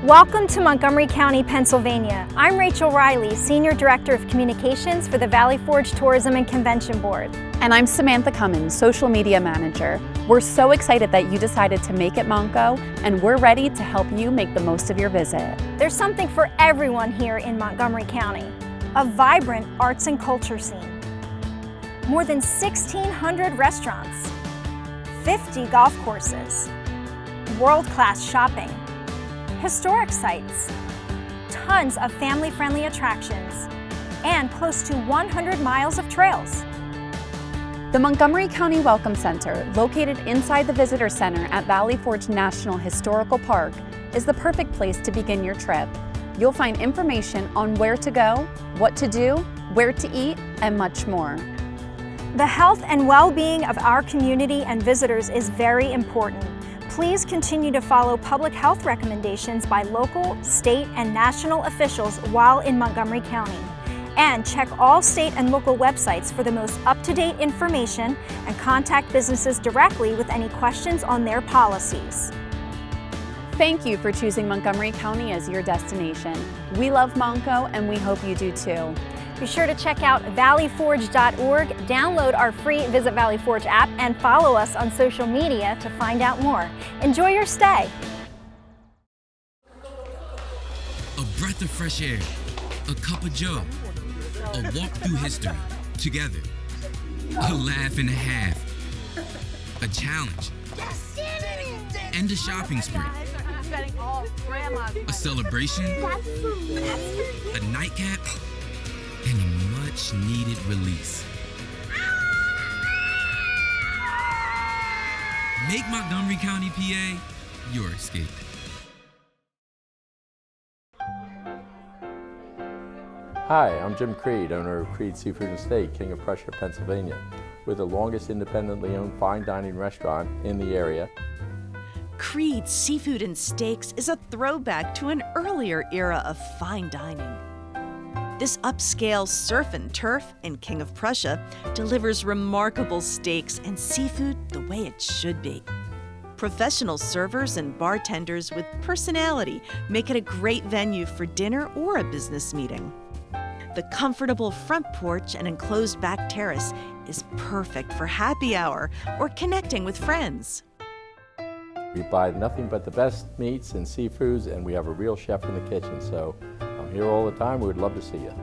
Welcome to Montgomery County, Pennsylvania. I'm Rachel Riley, Senior Director of Communications for the Valley Forge Tourism and Convention Board. And I'm Samantha Cummins, Social Media Manager. We're so excited that you decided to make it Monco, and we're ready to help you make the most of your visit. There's something for everyone here in Montgomery County. A vibrant arts and culture scene. More than 1,600 restaurants. 50 golf courses. World-class shopping. Historic sites, tons of family-friendly attractions, and close to 100 miles of trails. The Montgomery County Welcome Center, located inside the Visitor Center at Valley Forge National Historical Park, is the perfect place to begin your trip. You'll find information on where to go, what to do, where to eat, and much more. The health and well-being of our community and visitors is very important. Please continue to follow public health recommendations by local, state, and national officials while in Montgomery County. And check all state and local websites for the most up-to-date information and contact businesses directly with any questions on their policies. Thank you for choosing Montgomery County as your destination. We love Monco, and we hope you do too. Be sure to check out valleyforge.org, download our free Visit Valley Forge app, and follow us on social media to find out more. Enjoy your stay. A breath of fresh air, a cup of joe, a walk through history together, a laugh and a half, a challenge, and a shopping spree. A celebration, a nightcap, and a much-needed release. Make Montgomery County, PA, your escape. Hi, I'm Jim Creed, owner of Creed Seafood and Steak, King of Prussia, Pennsylvania. We're the longest independently owned fine dining restaurant in the area. Creed Seafood and Steaks is a throwback to an earlier era of fine dining. This upscale surf and turf in King of Prussia delivers remarkable steaks and seafood the way it should be. Professional servers and bartenders with personality make it a great venue for dinner or a business meeting. The comfortable front porch and enclosed back terrace is perfect for happy hour or connecting with friends. We buy nothing but the best meats and seafoods, and we have a real chef in the kitchen, so I'm here all the time. We would love to see you.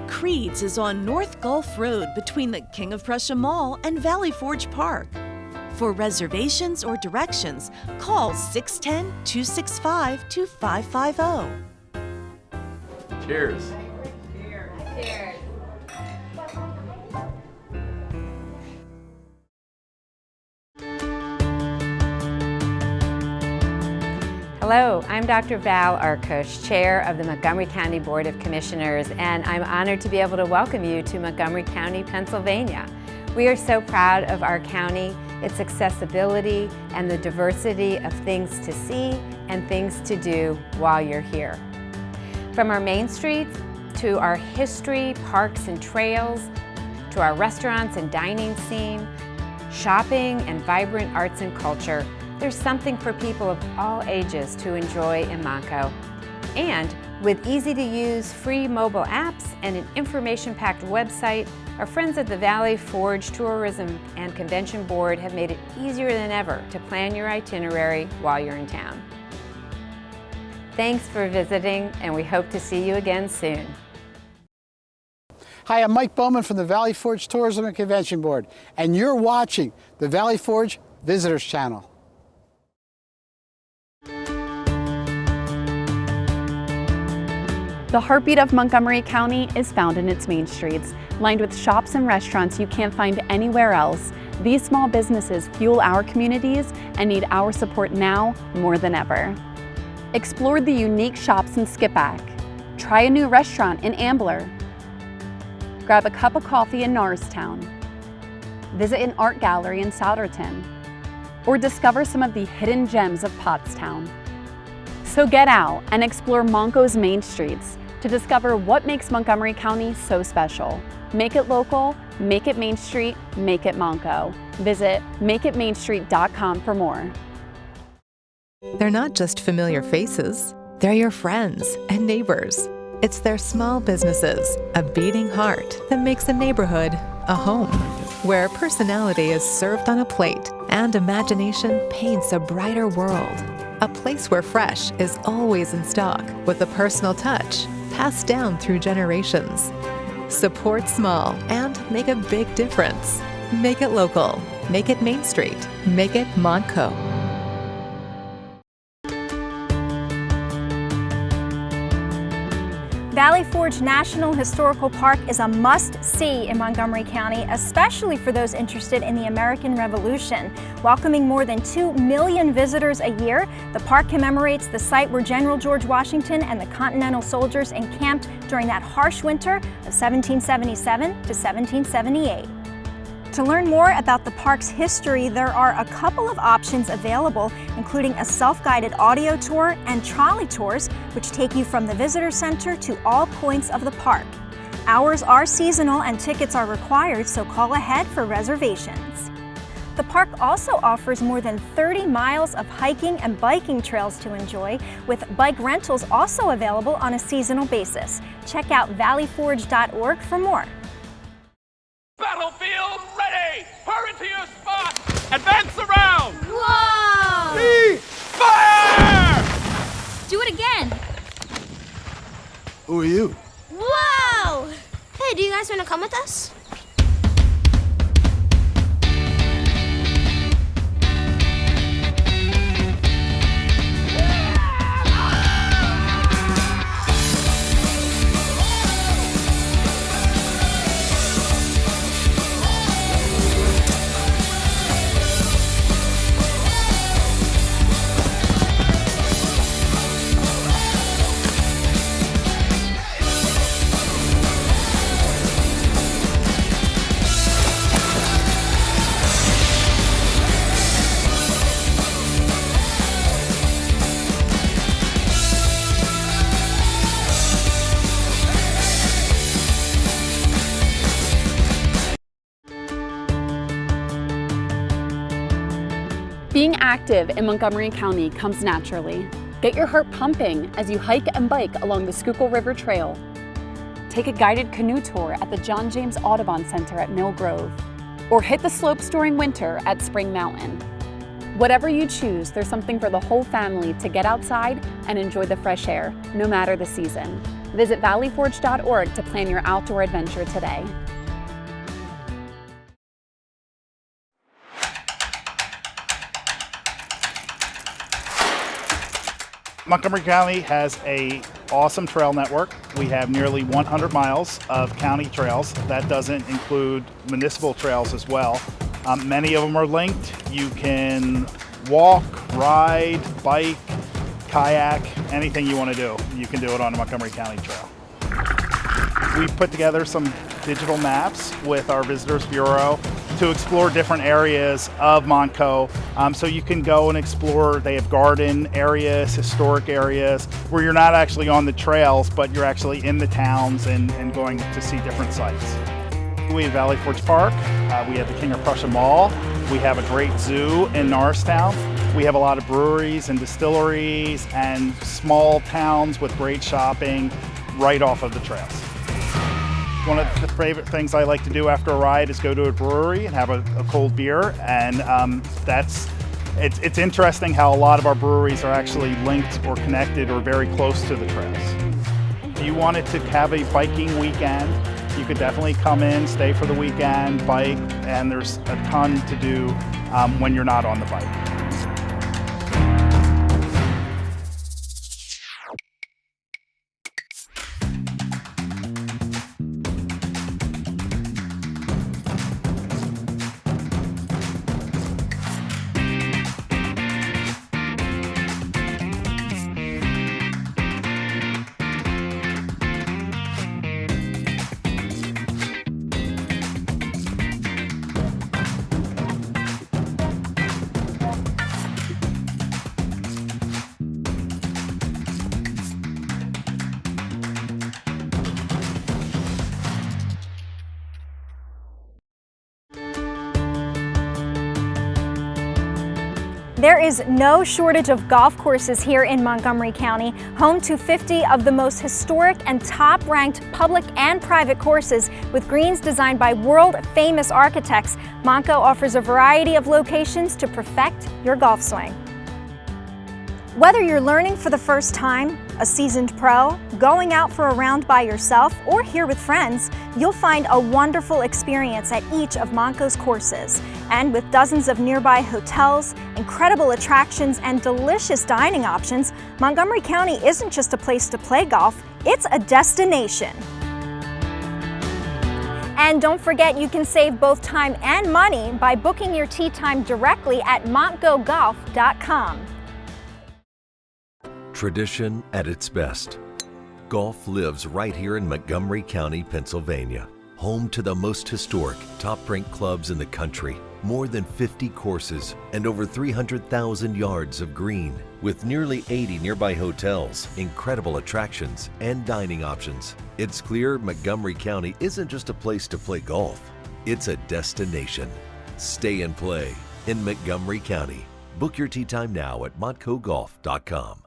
Creed's is on North Gulf Road between the King of Prussia Mall and Valley Forge Park. For reservations or directions, call 610-265-2550. Cheers. Hello, I'm Dr. Val Arkush, Chair of the Montgomery County Board of Commissioners, and I'm honored to be able to welcome you to Montgomery County, Pennsylvania. We are so proud of our county, its accessibility, and the diversity of things to see and things to do while you're here. From our main streets to our history, parks and trails, to our restaurants and dining scene, shopping and vibrant arts and culture, there's something for people of all ages to enjoy in Monco. And with easy-to-use free mobile apps and an information-packed website, our friends at the Valley Forge Tourism and Convention Board have made it easier than ever to plan your itinerary while you're in town. Thanks for visiting, and we hope to see you again soon. Hi, I'm Mike Bowman from the Valley Forge Tourism and Convention Board, and you're watching the Valley Forge Visitors Channel. The heartbeat of Montgomery County is found in its main streets. Lined with shops and restaurants you can't find anywhere else, these small businesses fuel our communities and need our support now more than ever. Explore the unique shops in Skippack. Try a new restaurant in Ambler. Grab a cup of coffee in Norristown. Visit an art gallery in Souderton. Or discover some of the hidden gems of Pottstown. So get out and explore Monco's main streets to discover what makes Montgomery County so special. Make it local, make it Main Street, make it Monco. Visit makeitmainstreet.com for more. They're not just familiar faces, they're your friends and neighbors. It's their small businesses, a beating heart that makes a neighborhood a home, where personality is served on a plate and imagination paints a brighter world. A place where fresh is always in stock with a personal touch passed down through generations. Support small and make a big difference. Make it local. Make it Main Street. Make it Montco. Valley Forge National Historical Park is a must-see in Montgomery County, especially for those interested in the American Revolution. Welcoming more than 2 million visitors a year, the park commemorates the site where General George Washington and the Continental soldiers encamped during that harsh winter of 1777 to 1778. To learn more about the park's history, there are a couple of options available, including a self-guided audio tour and trolley tours, which take you from the visitor center to all points of the park. Hours are seasonal and tickets are required, so call ahead for reservations. The park also offers more than 30 miles of hiking and biking trails to enjoy, with bike rentals also available on a seasonal basis. Check out valleyforge.org for more. Battlefield ready! Hurry to your spot! Advance around! Whoa! Fire! Do it again! Who are you? Whoa! Hey, do you guys want to come with us? Being active in Montgomery County comes naturally. Get your heart pumping as you hike and bike along the Schuylkill River Trail. Take a guided canoe tour at the John James Audubon Center at Mill Grove, or hit the slopes during winter at Spring Mountain. Whatever you choose, there's something for the whole family to get outside and enjoy the fresh air, no matter the season. Visit valleyforge.org to plan your outdoor adventure today. Montgomery County has an awesome trail network. We have nearly 100 miles of county trails. That doesn't include municipal trails as well. Many of them are linked. You can walk, ride, bike, kayak, anything you want to do. You can do it on a Montgomery County trail. We've put together some digital maps with our Visitors Bureau to explore different areas of Montco. So you can go and explore. They have garden areas, historic areas, where you're not actually on the trails, but you're actually in the towns and going to see different sites. We have Valley Forge Park. We have the King of Prussia Mall. We have a great zoo in Norristown. We have a lot of breweries and distilleries and small towns with great shopping right off of the trails. One of the favorite things I like to do after a ride is go to a brewery and have a cold beer, and it's interesting how a lot of our breweries are actually linked or connected or very close to the trails. If you wanted to have a biking weekend, you could definitely come in, stay for the weekend, bike, and there's a ton to do when you're not on the bike. There is no shortage of golf courses here in Montgomery County, home to 50 of the most historic and top-ranked public and private courses with greens designed by world-famous architects. Montco offers a variety of locations to perfect your golf swing. Whether you're learning for the first time, a seasoned pro, going out for a round by yourself, or here with friends, you'll find a wonderful experience at each of Montco's courses. And with dozens of nearby hotels, incredible attractions, and delicious dining options, Montgomery County isn't just a place to play golf, it's a destination. And don't forget, you can save both time and money by booking your tee time directly at montgogolf.com. Tradition at its best. Golf lives right here in Montgomery County, Pennsylvania. Home to the most historic, top-ranked clubs in the country. More than 50 courses and over 300,000 yards of green. With nearly 80 nearby hotels, incredible attractions, and dining options. It's clear Montgomery County isn't just a place to play golf. It's a destination. Stay and play in Montgomery County. Book your tee time now at montgogolf.com.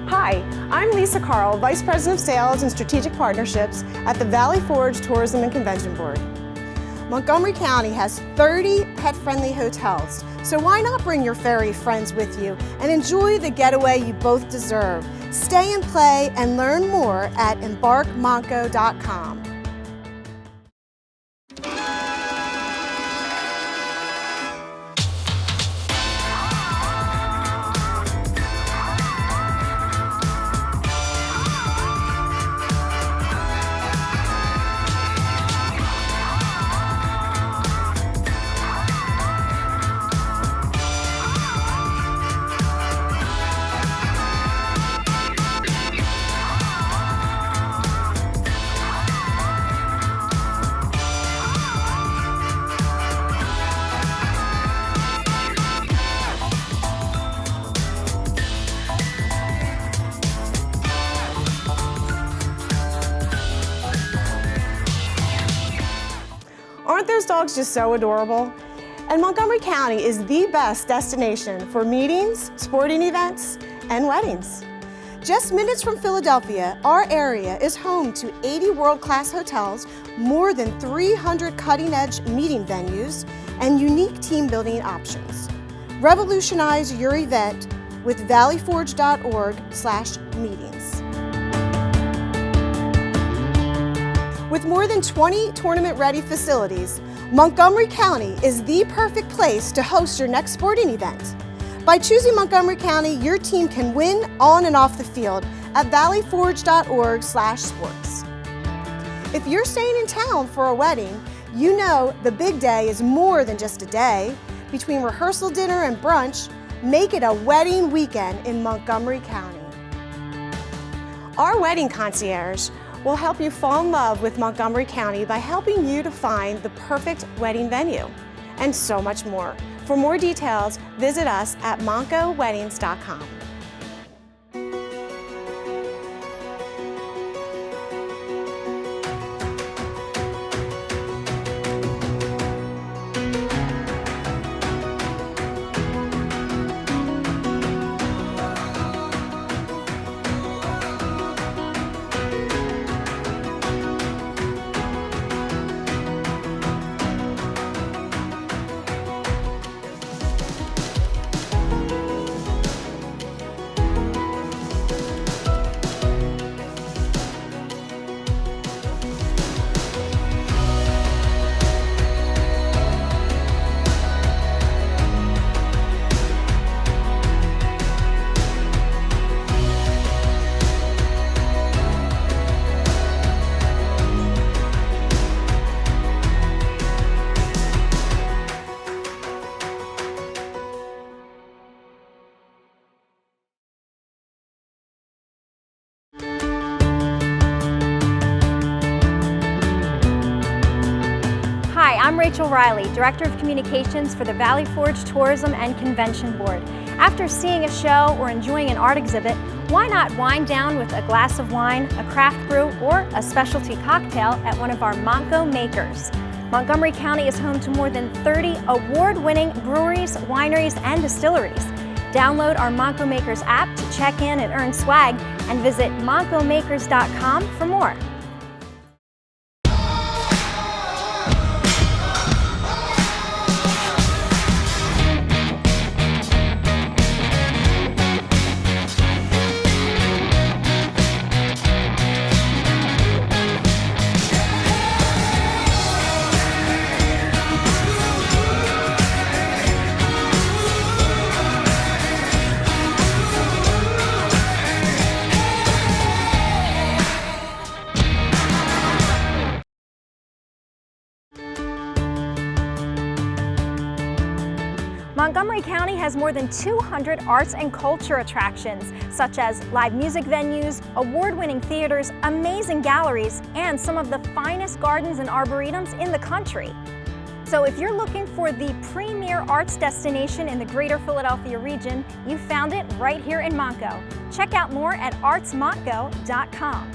Hi, I'm Lisa Carl, Vice President of Sales and Strategic Partnerships at the Valley Forge Tourism and Convention Board. Montgomery County has 30 pet-friendly hotels, so why not bring your furry friends with you and enjoy the getaway you both deserve? Stay and play and learn more at embarkmontco.com. Aren't those dogs just so adorable? And Montgomery County is the best destination for meetings, sporting events, and weddings. Just minutes from Philadelphia, our area is home to 80 world-class hotels, more than 300 cutting-edge meeting venues, and unique team-building options. Revolutionize your event with valleyforge.org/meetings. With more than 20 tournament-ready facilities, Montgomery County is the perfect place to host your next sporting event. By choosing Montgomery County, your team can win on and off the field at valleyforge.org/sports. If you're staying in town for a wedding, you know the big day is more than just a day. Between rehearsal dinner and brunch, make it a wedding weekend in Montgomery County. Our wedding concierge will help you fall in love with Montgomery County by helping you to find the perfect wedding venue, and so much more. For more details, visit us at montgoweddings.com. I'm Rachel Riley, Director of Communications for the Valley Forge Tourism and Convention Board. After seeing a show or enjoying an art exhibit, why not wind down with a glass of wine, a craft brew, or a specialty cocktail at one of our Montco makers? Montgomery County is home to more than 30 award-winning breweries, wineries, and distilleries. Download our Montgo Makers app to check in and earn swag, and visit montgomakers.com for more. Montgomery County has more than 200 arts and culture attractions, such as live music venues, award-winning theaters, amazing galleries, and some of the finest gardens and arboretums in the country. So if you're looking for the premier arts destination in the greater Philadelphia region, you found it right here in Montgo. Check out more at artsmontgo.com.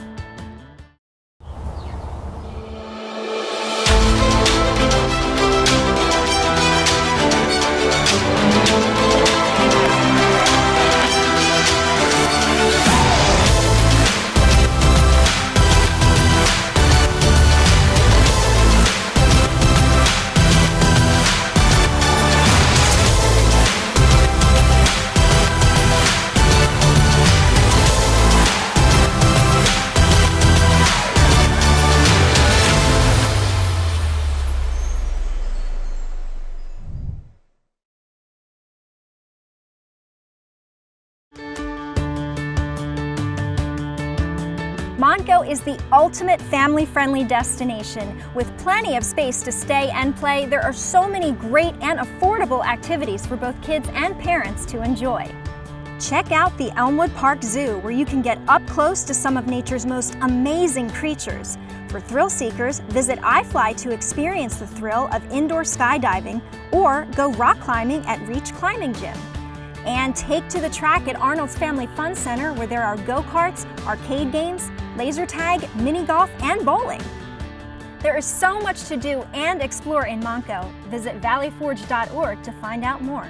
Montgo is the ultimate family-friendly destination. With plenty of space to stay and play, there are so many great and affordable activities for both kids and parents to enjoy. Check out the Elmwood Park Zoo, where you can get up close to some of nature's most amazing creatures. For thrill seekers, visit iFly to experience the thrill of indoor skydiving, or go rock climbing at Reach Climbing Gym. And take to the track at Arnold's Family Fun Center, where there are go-karts, arcade games, laser tag, mini golf, and bowling. There is so much to do and explore in Montgo. Visit valleyforge.org to find out more.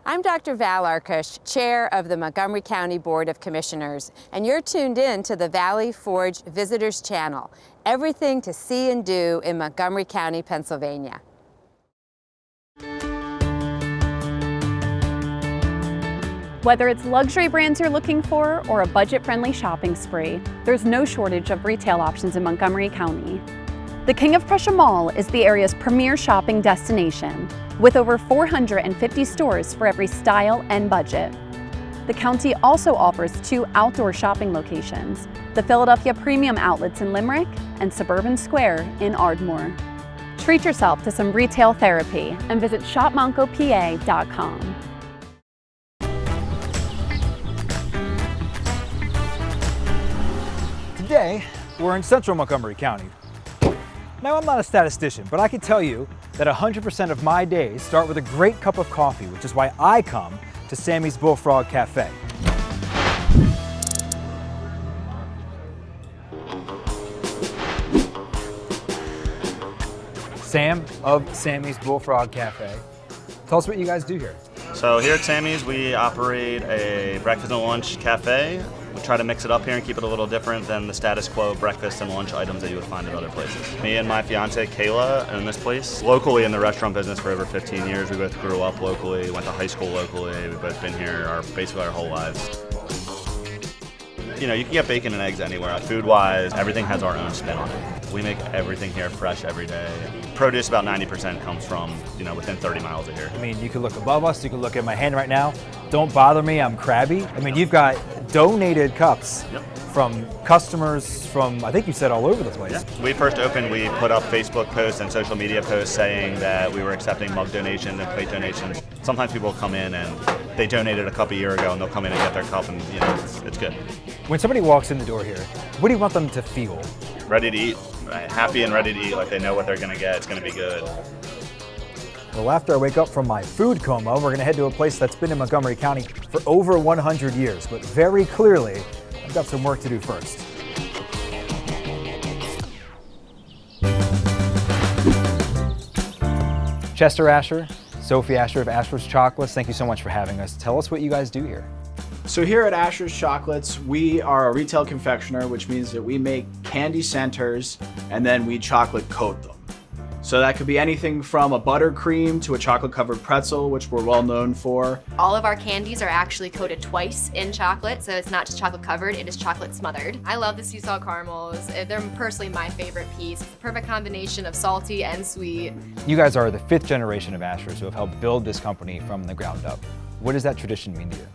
I'm Dr. Val Arkush, Chair of the Montgomery County Board of Commissioners, and you're tuned in to the Valley Forge Visitors Channel. Everything to see and do in Montgomery County, Pennsylvania. Whether it's luxury brands you're looking for or a budget-friendly shopping spree, there's no shortage of retail options in Montgomery County. The King of Prussia Mall is the area's premier shopping destination, with over 450 stores for every style and budget. The county also offers 2 outdoor shopping locations, the Philadelphia Premium Outlets in Limerick and Suburban Square in Ardmore. Treat yourself to some retail therapy and visit shopmontgopa.com. Today, we're in central Montgomery County. Now, I'm not a statistician, but I can tell you that 100% of my days start with a great cup of coffee, which is why I come to Sammy's Bullfrog Cafe. Sam of Sammy's Bullfrog Cafe. Tell us what you guys do here. So here at Sammy's, we operate a breakfast and lunch cafe. We try to mix it up here and keep it a little different than the status quo breakfast and lunch items that you would find at other places. Me and my fiance, Kayla, own this place. Locally in the restaurant business for over 15 years. We both grew up locally, went to high school locally. We've both been here basically our whole lives. You know, you can get bacon and eggs anywhere. Food-wise, everything has our own spin on it. We make everything here fresh every day. Produce, about 90% comes from, within 30 miles of here. I mean, you can look above us, you can look at my hand right now. Don't bother me, I'm crabby. I mean, you've got donated cups from customers from, I think you said all over the place. Yeah. When we first opened, we put up Facebook posts and social media posts saying that we were accepting mug donations and plate donations. Sometimes people come in and they donated a cup a year ago and they'll come in and get their cup and, it's good. When somebody walks in the door here, what do you want them to feel? Ready to eat, right? Happy and ready to eat, like they know what they're gonna get, it's gonna be good. Well, after I wake up from my food coma, we're gonna head to a place that's been in Montgomery County for over 100 years, but very clearly, I've got some work to do first. Chester Asher, Sophie Asher of Asher's Chocolates, thank you so much for having us. Tell us what you guys do here. So here at Asher's Chocolates, we are a retail confectioner, which means that we make candy centers and then we chocolate coat them. So that could be anything from a buttercream to a chocolate covered pretzel, which we're well known for. All of our candies are actually coated twice in chocolate, so it's not just chocolate covered, it is chocolate smothered. I love the sea salt caramels. They're personally my favorite piece. It's a perfect combination of salty and sweet. You guys are the 5th generation of Ashers who have helped build this company from the ground up. What does that tradition mean to you?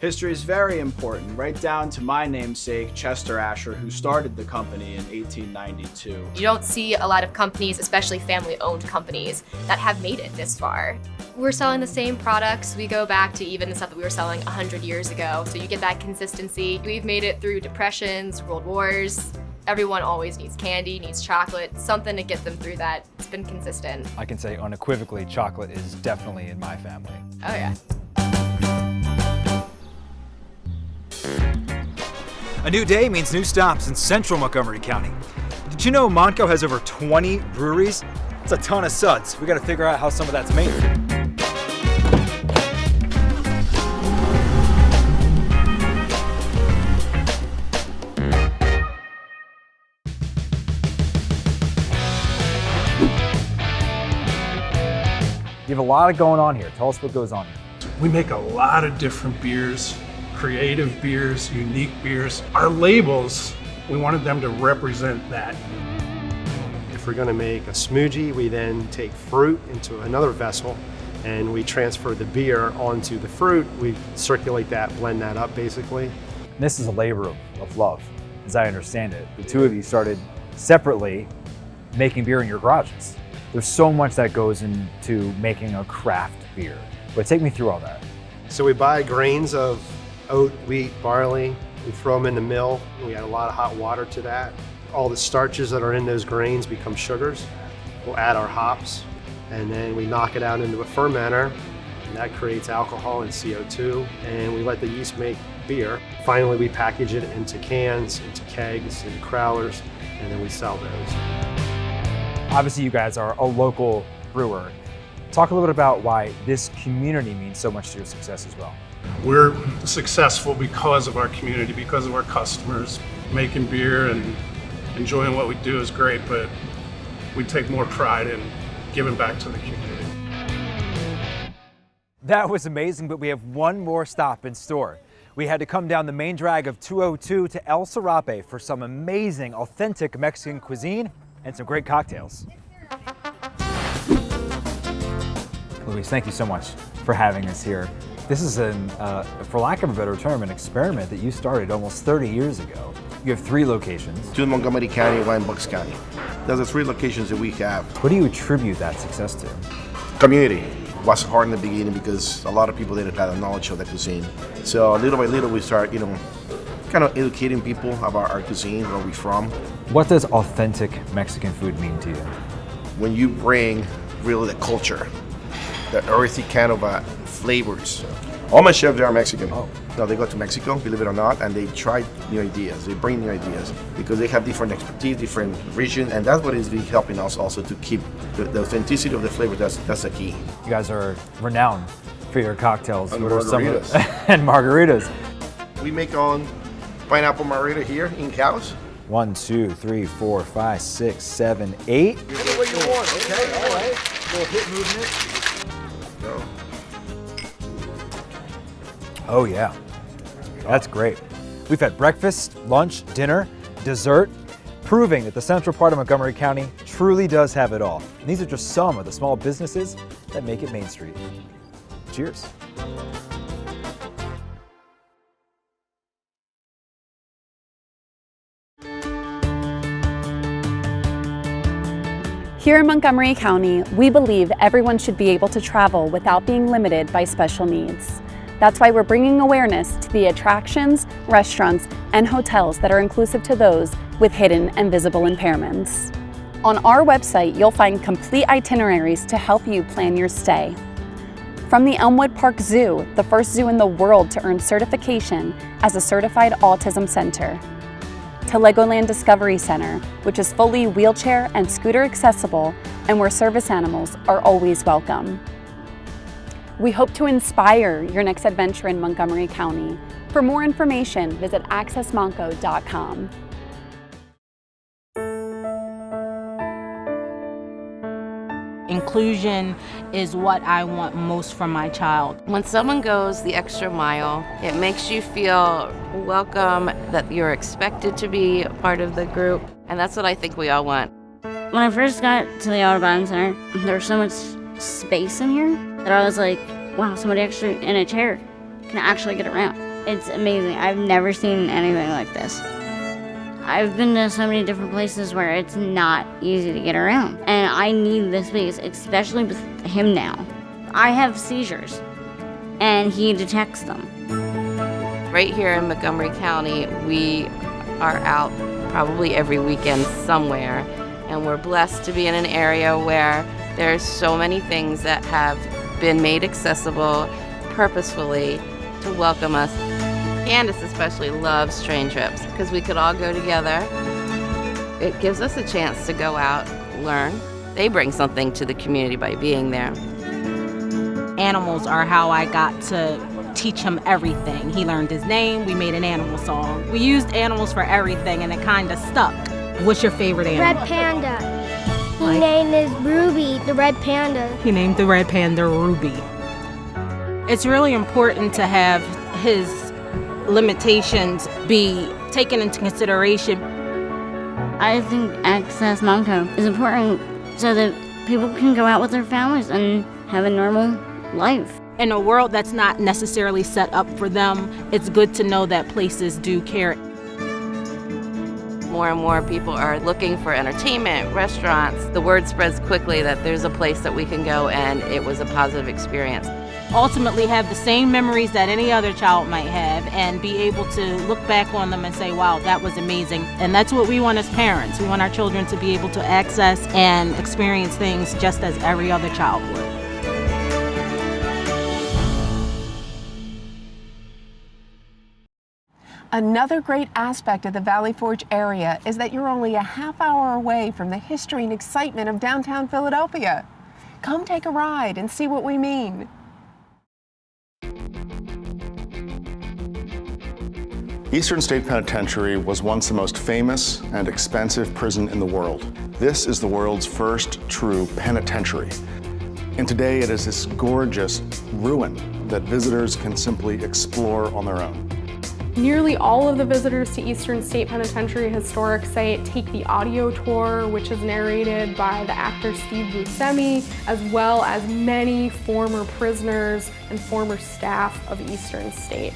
History is very important, right down to my namesake, Chester Asher, who started the company in 1892. You don't see a lot of companies, especially family-owned companies, that have made it this far. We're selling the same products. We go back to even the stuff that we were selling 100 years ago, so you get that consistency. We've made it through depressions, world wars. Everyone always needs candy, needs chocolate, something to get them through that. It's been consistent. I can say unequivocally, chocolate is definitely in my family. Oh yeah. A new day means new stops in central Montgomery County. Did you know Montco has over 20 breweries? It's a ton of suds. We gotta figure out how some of that's made. You have a lot going on here. Tell us what goes on here. We make a lot of different beers. Creative beers, unique beers. Our labels, we wanted them to represent that. If we're going to make a smoothie, we then take fruit into another vessel and we transfer the beer onto the fruit. We circulate that, blend that up basically. This is a labor of love, as I understand it. The two of you started separately making beer in your garages. There's so much that goes into making a craft beer, but take me through all that. So we buy grains of oat, wheat, barley. We throw them in the mill. We add a lot of hot water to that. All the starches that are in those grains become sugars. We'll add our hops and then we knock it out into a fermenter and that creates alcohol and CO2 and we let the yeast make beer. Finally, we package it into cans, into kegs, into crowlers, and then we sell those. Obviously, you guys are a local brewer. Talk a little bit about why this community means so much to your success as well. We're successful because of our community, because of our customers. Making beer and enjoying what we do is great, but we take more pride in giving back to the community. That was amazing, but we have one more stop in store. We had to come down the main drag of 202 to El Serape for some amazing, authentic Mexican cuisine and some great cocktails. Luis, thank you so much for having us here. This is, for lack of a better term, an experiment that you started almost 30 years ago. You have 3 locations. 2 in Montgomery County, 1 in Bucks County. Those are 3 locations that we have. What do you attribute that success to? Community. It was hard in the beginning because a lot of people didn't have a knowledge of the cuisine. So little by little we start, kind of educating people about our cuisine, where we're from. What does authentic Mexican food mean to you? When you bring really the culture, the earthy kind of flavors. All my chefs are Mexican. Oh. No, they go to Mexico, believe it or not, and they try new ideas. They bring new ideas because they have different expertise, different regions, and that's what is really helping us also to keep the authenticity of the flavor. That's the key. You guys are renowned for your cocktails. And what are some margaritas. and margaritas. We make on pineapple margarita here in-house. 1, 2, 3, 4, 5, 6, 7, 8. Give it what you want, okay? All right. Little hip movement. Go. Oh yeah, that's great. We've had breakfast, lunch, dinner, dessert, proving that the central part of Montgomery County truly does have it all. And these are just some of the small businesses that make it Main Street. Cheers. Here in Montgomery County, we believe everyone should be able to travel without being limited by special needs. That's why we're bringing awareness to the attractions, restaurants, and hotels that are inclusive to those with hidden and visible impairments. On our website, you'll find complete itineraries to help you plan your stay. From the Elmwood Park Zoo, the first zoo in the world to earn certification as a certified autism center, to Legoland Discovery Center, which is fully wheelchair and scooter accessible and where service animals are always welcome. We hope to inspire your next adventure in Montgomery County. For more information, visit accessmonco.com. Inclusion is what I want most from my child. When someone goes the extra mile, it makes you feel welcome, that you're expected to be a part of the group, and that's what I think we all want. When I first got to the Audubon Center, there was so much space in here that I was like, wow, somebody actually in a chair can actually get around. It's amazing. I've never seen anything like this. I've been to so many different places where it's not easy to get around, and I need this space, especially with him now. I have seizures, and he detects them. Right here in Montgomery County, we are out probably every weekend somewhere, and we're blessed to be in an area where there's so many things that have been made accessible purposefully to welcome us. Candace especially loves train trips because we could all go together. It gives us a chance to go out, learn. They bring something to the community by being there. Animals are how I got to teach him everything. He learned his name, we made an animal song. We used animals for everything and it kind of stuck. What's your favorite animal? Red panda. He named his Ruby the red panda. He named the red panda Ruby. It's really important to have his limitations be taken into consideration. I think Access Monco is important so that people can go out with their families and have a normal life. In a world that's not necessarily set up for them, it's good to know that places do care. More and more people are looking for entertainment, restaurants. The word spreads quickly that there's a place that we can go and it was a positive experience. Ultimately have the same memories that any other child might have and be able to look back on them and say, wow, that was amazing. And that's what we want as parents. We want our children to be able to access and experience things just as every other child would. Another great aspect of the Valley Forge area is that you're only a half hour away from the history and excitement of downtown Philadelphia. Come take a ride and see what we mean. Eastern State Penitentiary was once the most famous and expensive prison in the world. This is the world's first true penitentiary. And today it is this gorgeous ruin that visitors can simply explore on their own. Nearly all of the visitors to Eastern State Penitentiary Historic Site take the audio tour, which is narrated by the actor Steve Buscemi, as well as many former prisoners and former staff of Eastern State.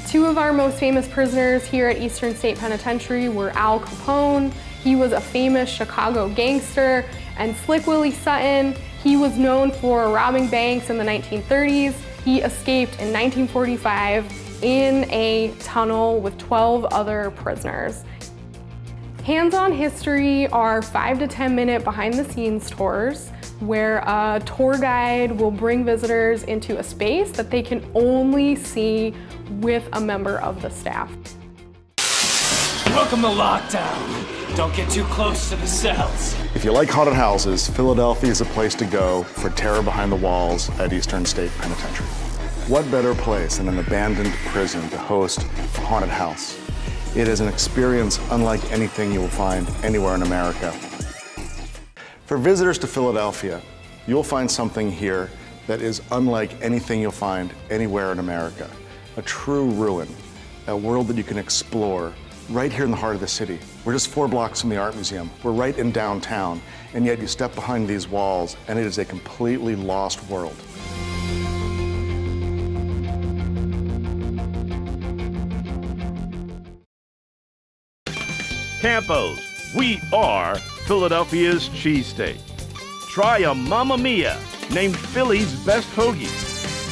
Two of our most famous prisoners here at Eastern State Penitentiary were Al Capone. He was a famous Chicago gangster, and Slick Willie Sutton. He was known for robbing banks in the 1930s. He escaped in 1945 in a tunnel with 12 other prisoners. Hands-on history are 5 to 10 minute behind-the-scenes tours where a tour guide will bring visitors into a space that they can only see with a member of the staff. Welcome to lockdown. Don't get too close to the cells. If you like haunted houses, Philadelphia is a place to go for terror behind the walls at Eastern State Penitentiary. What better place than an abandoned prison to host a haunted house? It is an experience unlike anything you will find anywhere in America. For visitors to Philadelphia, you'll find something here that is unlike anything you'll find anywhere in America. A true ruin, a world that you can explore right here in the heart of the city. We're just 4 blocks from the Art Museum. We're right in downtown, and yet you step behind these walls and it is a completely lost world. Campos, we are Philadelphia's cheesesteak. Try a Mamma Mia named Philly's best hoagie,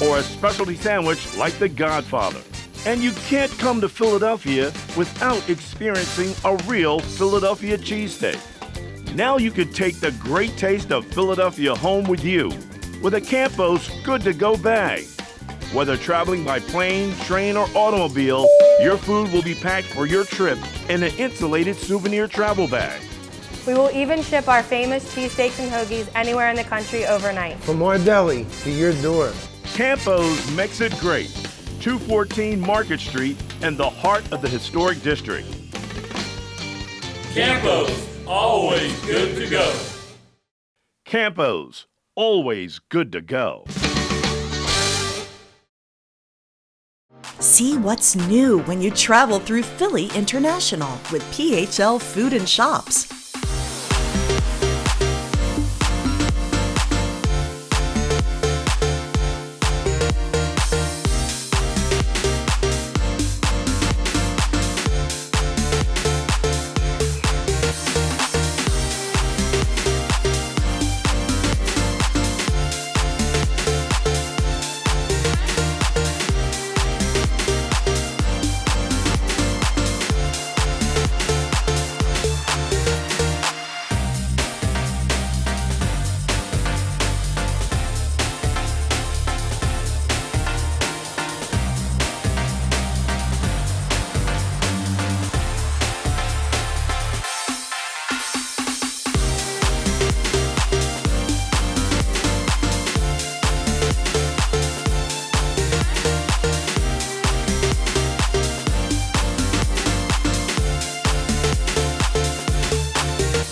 or a specialty sandwich like the Godfather. And you can't come to Philadelphia without experiencing a real Philadelphia cheesesteak. Now you can take the great taste of Philadelphia home with you with a Campos good-to-go bag. Whether traveling by plane, train, or automobile, Your food will be packed for your trip in an insulated souvenir travel bag. We will even ship our famous cheesesteaks and hoagies anywhere in the country overnight. From our deli to your door. Campo's makes it great. 214 Market Street in the heart of the historic district. Campo's, always good to go. Campo's, always good to go. See what's new when you travel through Philly International with PHL Food and Shops.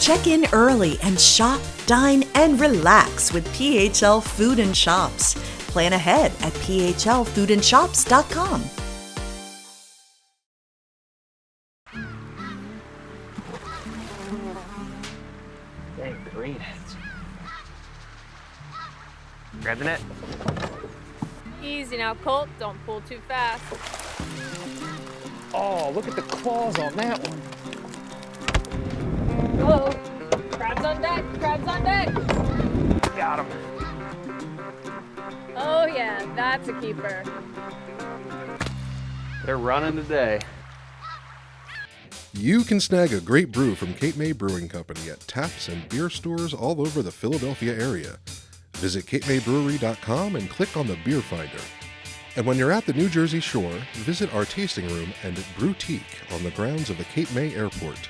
Check in early and shop, dine, and relax with PHL Food and Shops. Plan ahead at phlfoodandshops.com. Dang, green. Grab the net. Easy now, Colt. Don't pull too fast. Oh, look at the claws on that one. Whoa. Crabs on deck. Crabs on deck. Got him. Oh, yeah. That's a keeper. They're running today. You can snag a great brew from Cape May Brewing Company at taps and beer stores all over the Philadelphia area. Visit CapeMayBrewery.com and click on the Beer Finder. And when you're at the New Jersey Shore, visit our tasting room and Brewtique on the grounds of the Cape May Airport.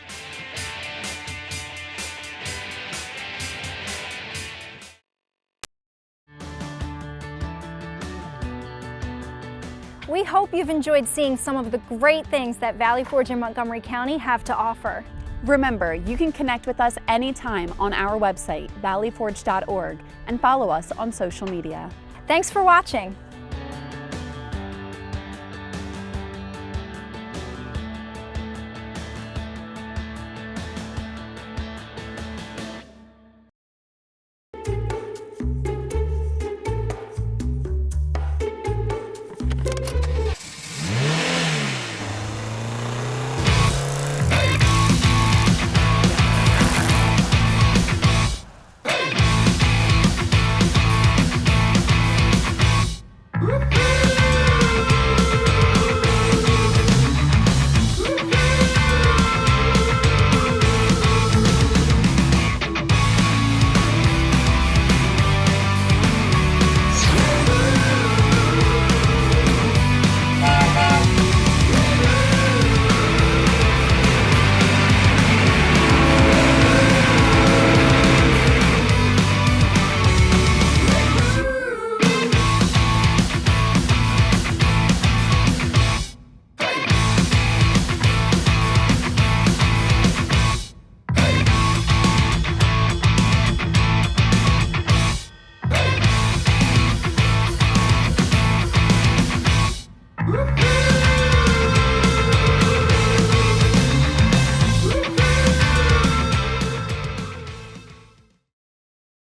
We hope you've enjoyed seeing some of the great things that Valley Forge and Montgomery County have to offer. Remember, you can connect with us anytime on our website, valleyforge.org, and follow us on social media. Thanks for watching.